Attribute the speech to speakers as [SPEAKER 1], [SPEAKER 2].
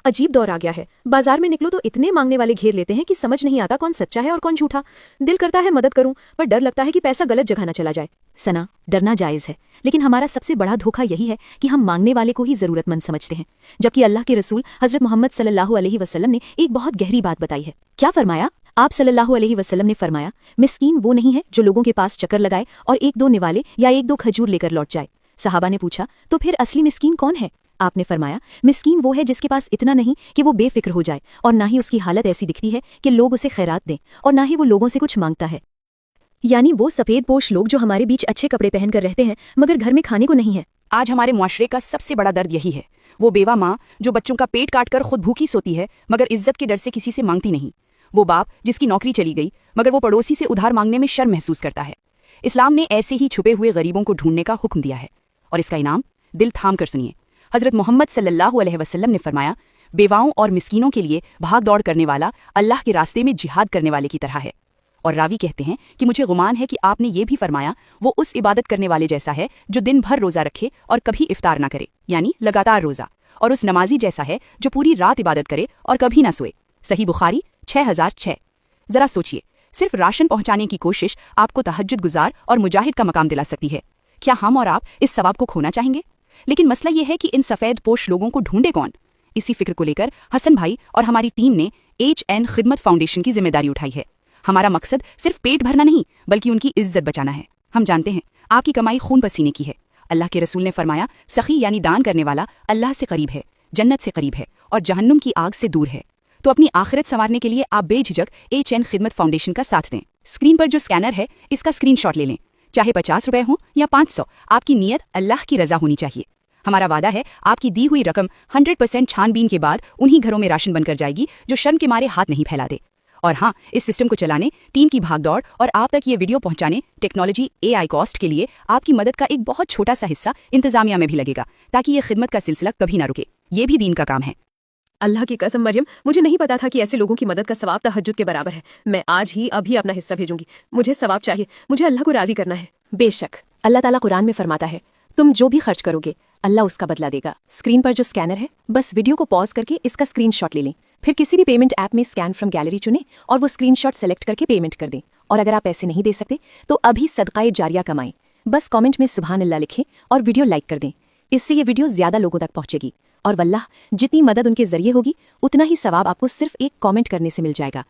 [SPEAKER 1] अजीब दौर आ गया है। बाजार में निकलो तो इतने मांगने वाले घेर लेते हैं कि समझ नहीं आता कौन सच्चा है और कौन झूठा। दिल करता है मदद करूं, पर डर लगता है कि पैसा गलत जगह न चला जाए। सना, डरना जायज़ है, लेकिन हमारा सबसे बड़ा धोखा यही है कि हम मांगने वाले को ही ज़रूरतमंद समझते हैं, जबकि अल्लाह के रसूल हज़रत मोहम्मद सल्लल्लाहु अलैहि वसल्लम ने एक बहुत गहरी बात बताई है। क्या फरमाया? आप सल्लल्लाहु अलैहि वसल्लम ने फरमाया, मिस्कीन वो नहीं है जो लोगों के पास चक्कर लगाए और एक दो निवाले या एक दो खजूर लेकर लौट जाए। सहाबा ने पूछा, तो फिर असली मिस्कीन कौन है? आपने फरमाया, मिस्कीन वो है जिसके पास इतना नहीं कि वो बेफिक्र हो जाए, और ना ही उसकी हालत ऐसी दिखती है कि लोग उसे खैरात दें, और ना ही वो लोगों से कुछ मांगता है। यानी वो सफ़ेद पोश लोग जो हमारे बीच अच्छे कपड़े पहनकर रहते हैं मगर घर में खाने को नहीं है।
[SPEAKER 2] आज हमारे मुआशरे का सबसे बड़ा दर्द यही है। वो बेवा माँ जो बच्चों का पेट काट कर खुद भूखी सोती है मगर इज्जत के डर से किसी से मांगती नहीं। वो बाप जिसकी नौकरी चली गई मगर वो पड़ोसी से उधार मांगने में शर्म महसूस करता है। इस्लाम ने ऐसे ही छुपे हुए गरीबों को ढूंढने का हुक्म दिया है, और इसका इनाम दिल थाम कर सुनिए। हज़रत मोहम्मद सल्लल्लाहु अलैहि वसल्लम ने फरमाया, बेवाओं और मिस्कीनों के लिए भाग दौड़ करने वाला अल्लाह के रास्ते में जिहाद करने वाले की तरह है। और रावी कहते हैं कि मुझे गुमान है कि आपने ये भी फरमाया, वो उस इबादत करने वाले जैसा है जो दिन भर रोज़ा रखे और कभी इफ्तार ना करे, यानी लगातार रोज़ा, और उस नमाजी जैसा है जो पूरी रात इबादत करे और कभी ना सोए। सही बुखारी 6006। जरा सोचिए, सिर्फ राशन पहुंचाने की कोशिश आपको तहज्जुद गुजार और मुजाहिद का मकाम दिला सकती है। क्या हम और आप इस सवाब को खोना चाहेंगे? लेकिन मसला ये है कि इन सफ़ेद पोश लोगों को ढूंढे कौन? इसी फिक्र को लेकर हसन भाई और हमारी टीम ने HN खिदमत फाउंडेशन की जिम्मेदारी उठाई है। हमारा मकसद सिर्फ पेट भरना नहीं बल्कि उनकी इज्जत बचाना है। हम जानते हैं आपकी कमाई खून पसीने की है। अल्लाह के रसूल ने फरमाया, सखी यानी दान करने वाला अल्लाह से करीब है, जन्नत से करीब है और जहन्नुम की आग से दूर है। तो अपनी आखिरत संवारने के लिए आप बेझिझक HN खिदमत फाउंडेशन का साथ दें। स्क्रीन पर जो स्कैनर है इसका स्क्रीनशॉट ले लें, चाहे 50 रुपए हों या 500। आपकी नीयत अल्लाह की रजा होनी चाहिए। हमारा वादा है आपकी दी हुई रकम 100% छानबीन के बाद उन्हीं घरों में राशन बनकर जाएगी जो शर्म के मारे हाथ नहीं फैला दे। और हाँ, इस सिस्टम को चलाने, टीम की भागदौड़ और आप तक ये वीडियो पहुंचाने टेक्नोलॉजी AI कॉस्ट के लिए आपकी मदद का एक बहुत छोटा सा हिस्सा इंतजामिया में भी लगेगा, ताकि ये खिदमत का सिलसिला कभी ना रुके। ये भी दीन का काम है।
[SPEAKER 1] अल्लाह की कसम मरियम, मुझे नहीं पता था कि ऐसे लोगों की मदद का सवाब तहज्जुद के बराबर है। मैं आज ही अभी अपना हिस्सा भेजूंगी। मुझे सवाब चाहिए, मुझे अल्लाह को राजी करना है।
[SPEAKER 3] बेशक, अल्लाह ताला कुरान में फरमाता है, तुम जो भी खर्च करोगे अल्लाह उसका बदला देगा। स्क्रीन पर जो स्कैनर है, बस वीडियो को पॉज करके इसका स्क्रीनशॉट ले लें, फिर किसी भी पेमेंट ऐप में स्कैन फ्रॉम गैलरी चुनें और वो स्क्रीनशॉट सेलेक्ट करके पेमेंट कर दें। और अगर आप पैसे नहीं दे सकते तो अभी सदकाए जारिया कमाएं। बस कमेंट में सुभान अल्लाह लिखें और वीडियो लाइक कर दें। इससे ये वीडियो ज्यादा लोगों तक पहुंचेगी, और वल्लाह जितनी मदद उनके जरिए होगी उतना ही सवाब आपको सिर्फ एक कमेंट करने से मिल जाएगा।